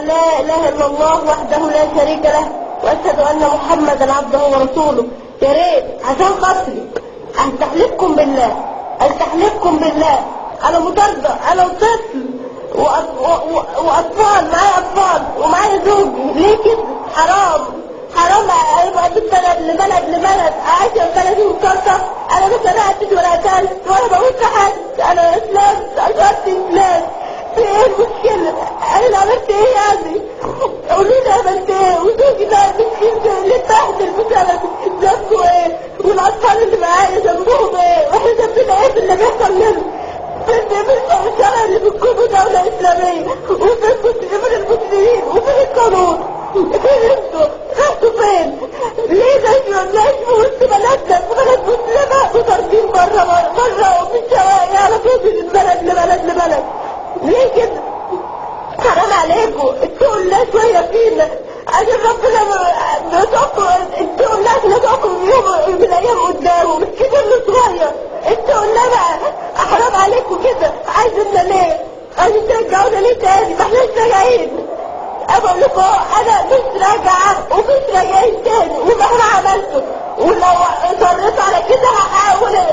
لا اله الا الله وحده لا شريك له واشهد ان محمدا عبده ورسوله. يا ريت عشان خاطري استحلفكم بالله انا مطاردة، انا وطفل واطفال، معايا اطفال ومعايا زوجي. ليه كده؟ حرام ابقى من بلد لبلد عايشه في بلدي مكركه. انا ما سرقتش ولا قتلت ولا بموت في حد، انا اسلام اشهد اسلام. في ايه المشكله؟ انا عملت ايه يعني؟ قولوا لي عملت ايه؟ وزوجي ده مسكين اللي اتبهدل بسببي ذنبه ايه؟ والاطفال اللي معايا ذنبهم ايه؟ واحنا ذنبنا ايه في اللي بيحصل لنا؟ فين الشرع اللي بتكونوا دولة إسلامية؟ وفين المسلمين؟ وفين القانون؟ فين انتوا؟ رحتوا فين؟ ليه ناس وسط بلدنا في بلد مسلمة وطاردين بره وفي الشوارع على طول من بلد لبلد؟ ليه كده؟ حرام عليكم، اتقوا الله شوية فينا عشان ربنا اتقوا الله عشان نتوقف يوم من الأيام قدامه، مش كبير صغير. اتقوا الله بقى، حرام عليكم كده. عايزيننا ليه؟ عايزين ترجعونا ليه تاني؟ ما احناش راجعين. اقول لكم انا مش راجعه ومش راجعين تاني ومهما عملته، ولو اصريت على كده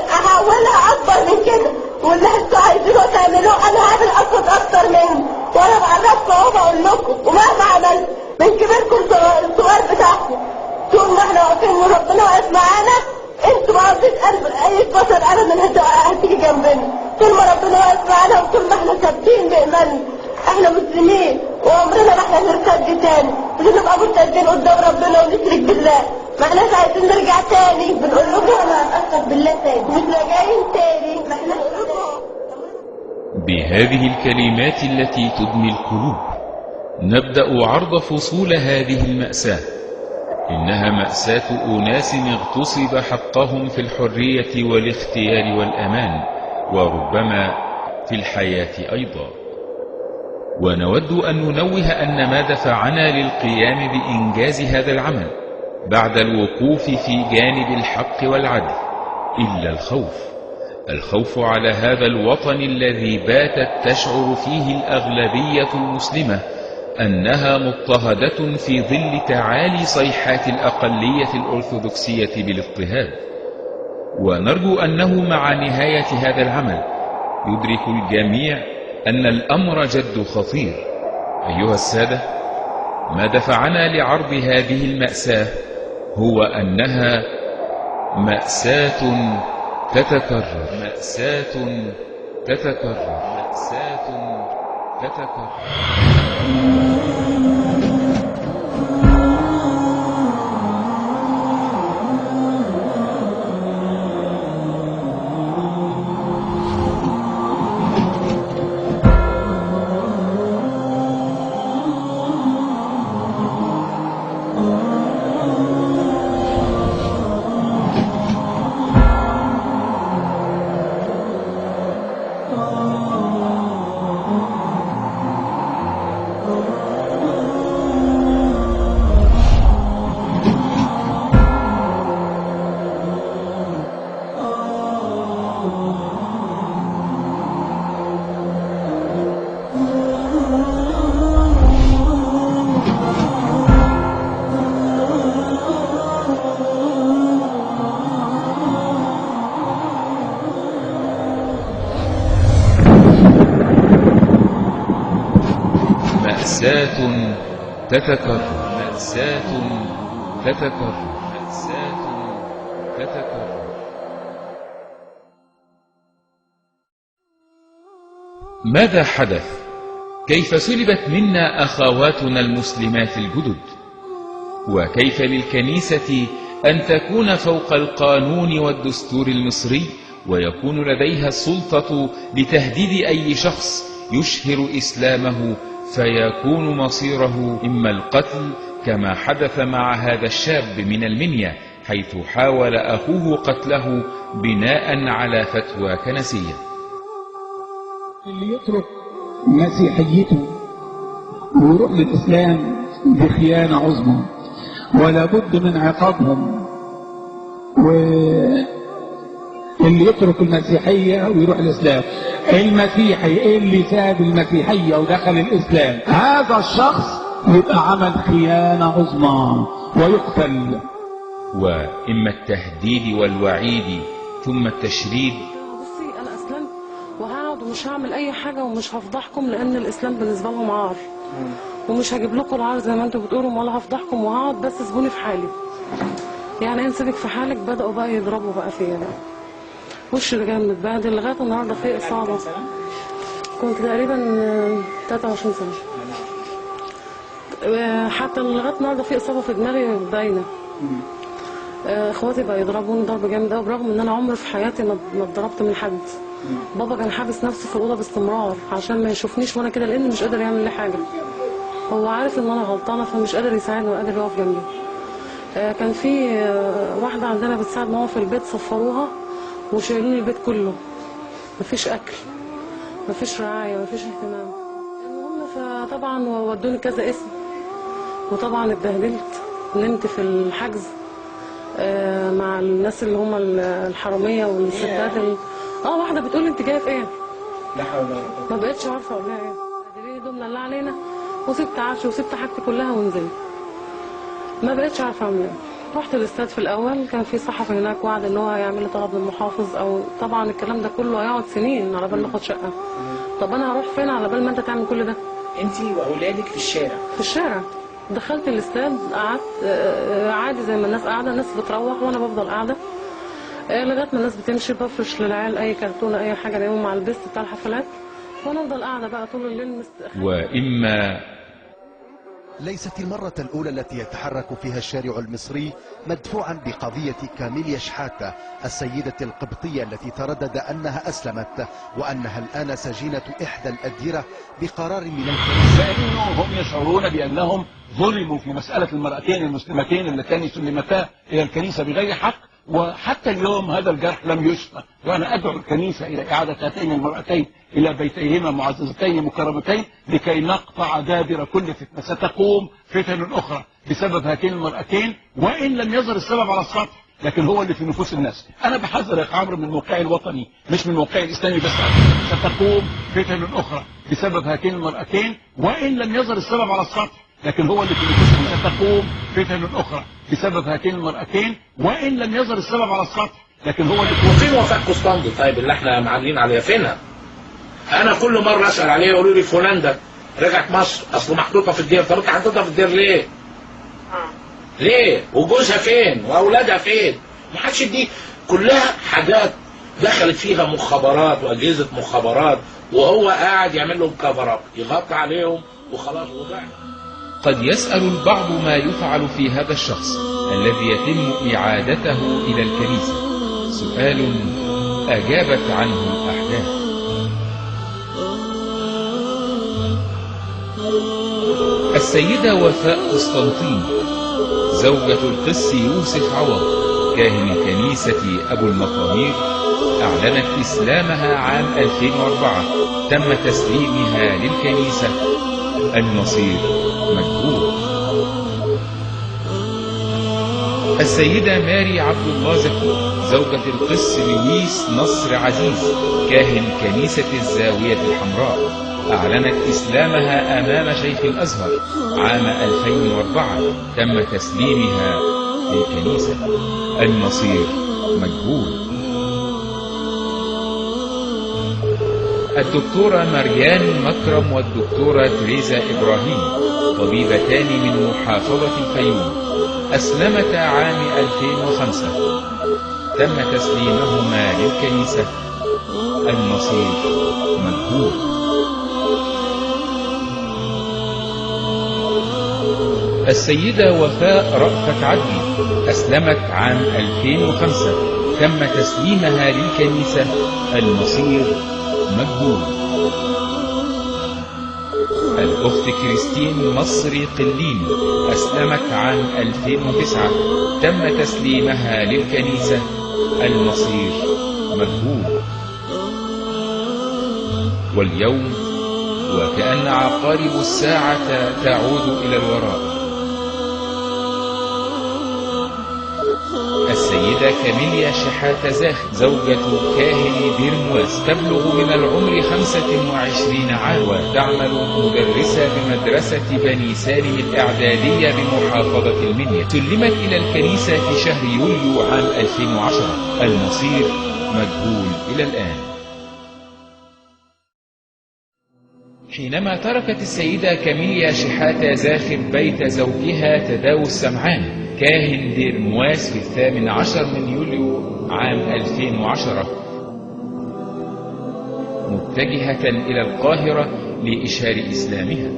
هحولها اكبر من كده، واللي انتوا عايزينه تعملوه انا هعمل اكتر منه. وانا بعرفكم اهو بقول لكم، ومهما عملت من كبيركم الصغار بتاعكم طول ما احنا واقفين وربنا واقف معانا. انتوا ما عاوزين قلب اي بشر ابدا هتيجي جنبنا طول ما ربنا واقف معانا، وطول ما احنا ثابتين بايماننا. احنا مسلمين وعمرنا ما احنا هنرتد تاني، مش هنبقى مرتدين قدام ربنا ونشرك بالله. ما احناش عايزين نرجع تاني. بنقول لكم انا هتأثر بالله تاني، مش راجعين تاني. ما احنا بنقول لكم. بهذه الكلمات التي تدمي القلوب نبدأ عرض فصول هذه المأساة. إنها مأساة أناس اغتصب حقهم في الحرية والاختيار والأمان، وربما في الحياة أيضا. ونود أن ننوه أن ما دفعنا للقيام بإنجاز هذا العمل بعد الوقوف في جانب الحق والعدل إلا الخوف على هذا الوطن الذي باتت تشعر فيه الأغلبية المسلمة أنها مضطهدة في ظل تعالي صيحات الأقلية الأرثوذكسية بالاضطهاد. ونرجو أنه مع نهاية هذا العمل يدرك الجميع أن الأمر جد خطير. أيها السادة، ما دفعنا لعرض هذه المأساة هو أنها مأساة تتكرر. مأساة تتكرر. ماذا حدث؟ كيف سلبت منا أخواتنا المسلمات الجدد؟ وكيف للكنيسة أن تكون فوق القانون والدستور المصري ويكون لديها السلطة لتهديد أي شخص يشهر إسلامه فيكون مصيره إما القتل، كما حدث مع هذا الشاب من المنيا حيث حاول أخوه قتله بناء على فتوى كنسية. اللي يترك مسيحيته ويروح للإسلام بخيانة عظمى ولا بد من عقابهم، واللي يترك المسيحية ويروح الإسلام، المسيحي اللي ساب المسيحية ودخل الإسلام هذا الشخص يبقى عمل خيانة عظمى ويقتل. وإما التهديد والوعيد ثم التشريد. بصي أنا أسلمت وهقعد ومش هعمل أي حاجة ومش هفضحكم، لأن الإسلام بالنسبة لهم عار، ومش هجيب لكم العار زي ما انتوا بتقولوا، ولا هفضحكم، وهقعد بس سيبوني في حالي. يعني ايه نسيبك في حالك؟ بدأوا بقى يضربوا بقى فيا، وشي اللي كان متبهدل لغاية النهارده في إصابة. كنت تقريبا 23 سنة، حتى لغاية النهارده في إصابة في دماغي باينة. اخواتي بقى يضربوني ضرب جامد قوي، برغم ان انا عمري في حياتي ما اتضربت من حد. بابا كان حابس نفسه في الأوضة باستمرار عشان ما يشوفنيش وانا كده، لأن مش قادر يعمل لي حاجة. هو عارف ان انا غلطانة فمش قادر يساعدني ولا قادر يقف جنبي. كان في واحدة عندنا بتساعد ماما في البيت، صفروها وشايلين البيت كله، مفيش اكل، مفيش رعاية، مفيش اهتمام. المهم فطبعا ودوني كذا اسم، وطبعا اتبهدلت، نمت في الحجز مع الناس اللي هم الحرامية والستات. واحدة بتقول لي انت جايه في ايه؟ لا حول ولا قوة. ما بقتش عارفة اقول لها ايه. دي هدومنا اللي علينا، وسبت عفشي وسبت حاجتي كلها ونزلت. ما بقتش عارفة اعمل ايه. رحت الاستاد في الاول، كان في صحفي هناك وعد ان هو هيعمل لي طلب للمحافظ، او طبعا الكلام ده كله هيقعد سنين على بال ما اخد شقه. طب انا هروح فين على بال ما انت تعمل كل ده؟ انت واولادك في الشارع؟ في الشارع. دخلت الاستاد، قعدت عادي زي ما الناس قاعده، الناس بتروح وانا بفضل قاعده لغايه ما الناس بتمشي. بفرش للعيال اي كرتونه اي حاجه نايمهم مع البيست بتاع الحفلات، وانا افضل قاعده بقى طول الليل وإما ليست المرة الأولى التي يتحرك فيها الشارع المصري مدفوعا بقضية كاميليا شحاتة السيدة القبطية التي تردد أنها أسلمت وأنها الآن سجينة إحدى الأديرة بقرار من الكنيسة، لأنه هم يشعرون بأنهم ظلموا في مسألة المرأتين المسلمتين اللتان سلمتا إلى الكنيسة بغير حق، وحتى اليوم هذا الجرح لم يشفى. وأنا أدعو الكنيسة إلى إعادة هاتين المرأتين إلى بيتيهما معززتين مكرمتين لكي نقطع دابر كل فتنة. ستقوم فتن أخرى بسبب هاتين المرأتين، وإن لم يظهر السبب على السطح لكن هو اللي في نفوس الناس. أنا بحذر يا عمرو من موقعي الوطني مش من موقعي الإسلامي بس. ستقوم فتن أخرى بسبب هاتين المرأتين، وإن لم يظهر السبب على السطح لكن هو اللي في نفوس الناس. ستقوم فتن أخرى بسبب هاتين المرأتين، وإن لم يظهر السبب على السطح لكن هو اللي في فين وفاة قسطندي طيب اللي احنا معلين عليها؟ فينها؟ انا كل مره اسال عليها يقولوا لي فلان ده رجعت مصر، اصله محطوطه في الدير. طب انت حطيتها في الدير ليه؟ ليه؟ وجوزها فين؟ واولادها فين؟ ما حدش دي كلها حاجات دخلت فيها مخابرات واجهزه مخابرات، وهو قاعد يعمل لهم كفر يغطي عليهم وخلاص وضعنا. قد يسأل البعض ما يفعل في هذا الشخص الذي يتم إعادته إلى الكنيسة، سؤال أجابت عنه الأحداث. السيدة وفاء قسطنطين زوجة القس يوسف عوض كاهن كنيسة أبو المطامير أعلنت إسلامها عام 2004. تم تسليمها للكنيسة، المصير مجهول. السيدة ماري عبد الله زكي زوجة القس لويس نصر عزيز كاهن كنيسة الزاوية الحمراء أعلنت إسلامها أمام شيخ الأزهر عام 2004. تم تسليمها للكنيسة، المصير مجهول. الدكتورة مريان مكرم والدكتورة تريزا إبراهيم طبيبتان من محافظة الفيوم أسلمتا عام 2005. تم تسليمهما للكنيسة، المصير مجهول. السيدة وفاء رأفت عدلي أسلمت عام 2005. تم تسليمها للكنيسة، المصير مجهول. الأخت كريستين مصري قليني أسلمت عام 2009. تم تسليمها للكنيسة، المصير مجهول. واليوم وكأن عقارب الساعة تعود إلى الوراء. السيدة السيدة كاميليا شحاتة زاخر زوجة كاهن دير مواس، تبلغ من العمر 25 عاما، وتعمل مدرسة بمدرسة بني سالم الإعدادية بمحافظة المنيا. سلمت إلى الكنيسة في شهر يوليو عام 2010. المصير مجهول إلى الآن. حينما تركت السيدة كاميليا شحاتة زاخر بيت زوجها تداوس سمعان كاهن دير مواس في 18 من يوليو عام 2010 متجهة إلى القاهرة لإشهار إسلامها،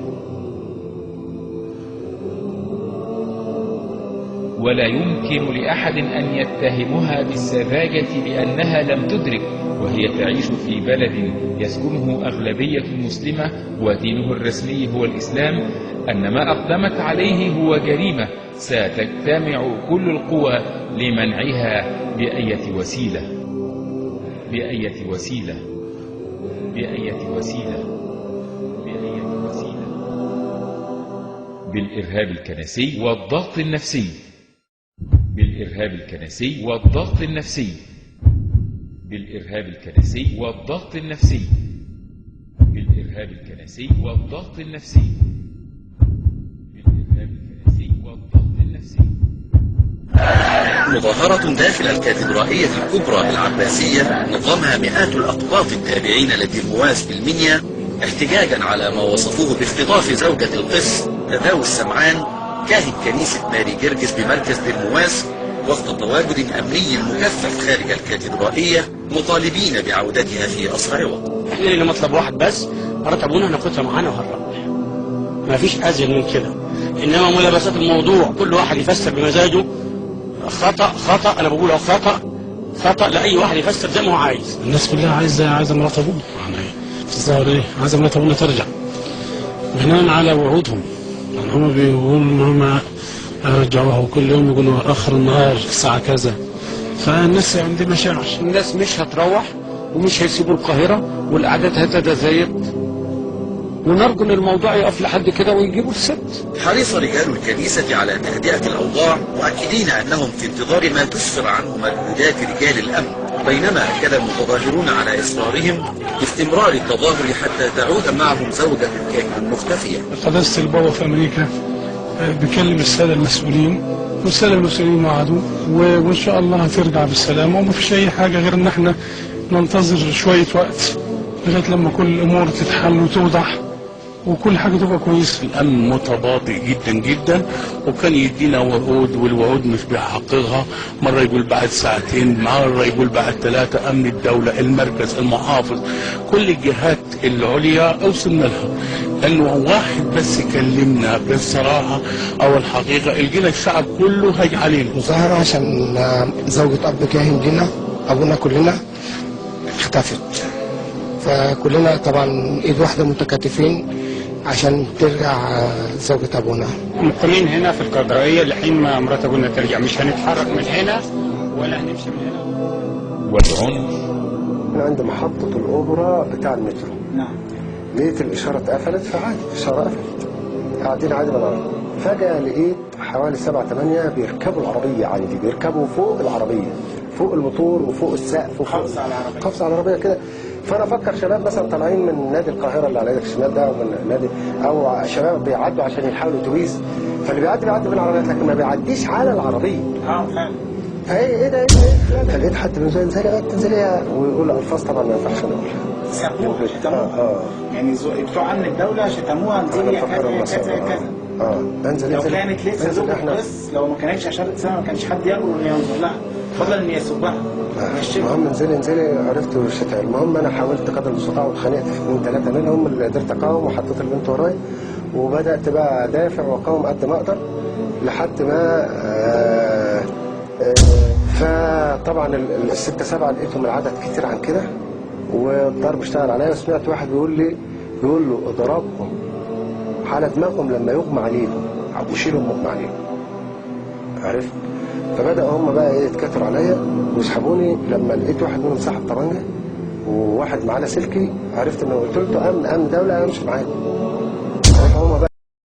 ولا يمكن لأحد أن يتهمها بالسذاجة لأنها لم تدرك وهي تعيش في بلد يسكنه أغلبية مسلمة ودينه الرسمي هو الإسلام أن ما أقدمت عليه هو جريمة ستجتمع كل القوى لمنعها بأية وسيلة بأية وسيلة بأية وسيلة بأية وسيلة بالإرهاب الكنسي والضغط النفسي بالإرهاب الكنسي والضغط النفسي بالإرهاب الكنسي والضغط النفسي بالإرهاب الكنسي والضغط النفسي بالإرهاب الكنسي والضغط النفسي. مظاهرة داخل الكاتدرائية الكبرى العباسية نظمها مئات الأقباط التابعين لدير مواس بالمنيا احتجاجا على ما وصفوه باختطاف زوجة القس تداوس سمعان كاهن كنيسة ماري جرجس بمركز دير مواس وسط تواجد أمني مكثف خارج الكاتدرائية مطالبين بعودتها في أسرع وقت. احنا لنا مطلب واحد بس، مرات ابونا هناخدها معانا وهنروح، ما فيش ازيد من كده. انما ملابسات الموضوع كل واحد يفسر بمزاجه، خطأ انا بقول خطأ لاي واحد يفسر زي ما هو عايز. الناس كلها عايزه مرات ابونا، يعني تتصور ايه؟ عايزه مرات ابونا ترجع بناء على وعودهم، يعني هم بيقولوا ان هم رجعوها وكل يوم يقولوا اخر النهار الساعه كذا، فالناس عندي مشاعر. الناس مش هتروح ومش هيسيبوا القاهره والاعداد هتتزايد، ونرجو ان الموضوع يقف لحد كده ويجيبوا الست. حرص رجال الكنيسة على تهدئة الأوضاع مؤكدين أنهم في انتظار ما تسفر عنه مجهودات رجال الأمن، بينما أكد المتظاهرون على إصرارهم باستمرار التظاهر حتى تعود معهم زوجة الكاهن المختفية. قداسة البابا في أمريكا بيكلم السادة المسؤولين والسادة المسؤولين وعدوا وإن شاء الله هترجع بالسلامة، وما فيش أي حاجة غير إن احنا ننتظر شوية وقت لغاية لما كل الأمور تتحل وتوضح وكل حاجة تبقى كويسة. الأمن متباطئ جدا جدا، وكان يدينا وعود والوعود مش بيحققها، مرة يقول بعد ساعتين، مرة يقول بعد 3. أمن الدولة، المركز، المحافظ، كل الجهات العليا أوصلنا لها، لأنه واحد بس يكلمنا بالصراحة أو الحقيقة لقينا الشعب كله هاج علينا. مظاهرة عشان زوجة أب كاهن جينا أبونا كلنا اختفت، فكلنا طبعا ايد واحدة متكاتفين عشان ترجع زوجة ابونا. مقيمين هنا في الكاتدرائية لحين ما مرات ابونا ترجع، مش هنتحرك من هنا ولا هنمشي من هنا. والعنف عند محطة الأوبرا بتاع المترو. نعم. لقيت الإشارة اتقفلت، فعادي الإشارة قفلت، قاعدين عادي بالعربية. فجأة لقيت حوالي 7-8 بيركبوا العربية عندي، بيركبوا فوق العربية، فوق الموتور وفوق السقف وفوق قفز على العربية، قفز على العربية كده. فانا افكر شباب مثلا طالعين من نادي القاهره اللي على ايدك الشمال ده، او من نادي، او شباب بيعدوا عشان يحاولوا اتوبيس، فاللي بيعدي بين العربيات لكن ما بيعديش على العربيه. فعلا. ايه ده فلقيت حد بيقول انزلي ويقول الفاظ طبعا ما ينفعش نقولها. سابوها شتموها. يعني بتوع امن الدوله شتموها، انزلي كذا. انزل لو كانت لسه زوجة بس، لو ما كانتش اشاره سنه ما كانش حد يجرؤ انه ينظر لها، فضلا ان يسبها. المهم انزلي عرفت الشتاء. المهم انا حاولت قدر المستطاع واتخانقت من 3 منهم اللي قدرت اقاوم، وحطيت البنت ورايا وبدات بقى ادافع واقاوم قد ما اقدر لحد ما فطبعا ال6-7 لقيتهم العدد كتير عن كده والضرب اشتغل عليا. وسمعت واحد بيقول له اضربهم على دماغهم لما يغمى عليهم وشيلهم مغمى عليهم، عرفت؟ فبدأ هم بقى يتكتروا عليا ويسحبوني. لما لقيت واحد منهم سحب طبنجة وواحد معاه سلكي، عرفت انه قلت له امن دوله امشي معاك. هم بقى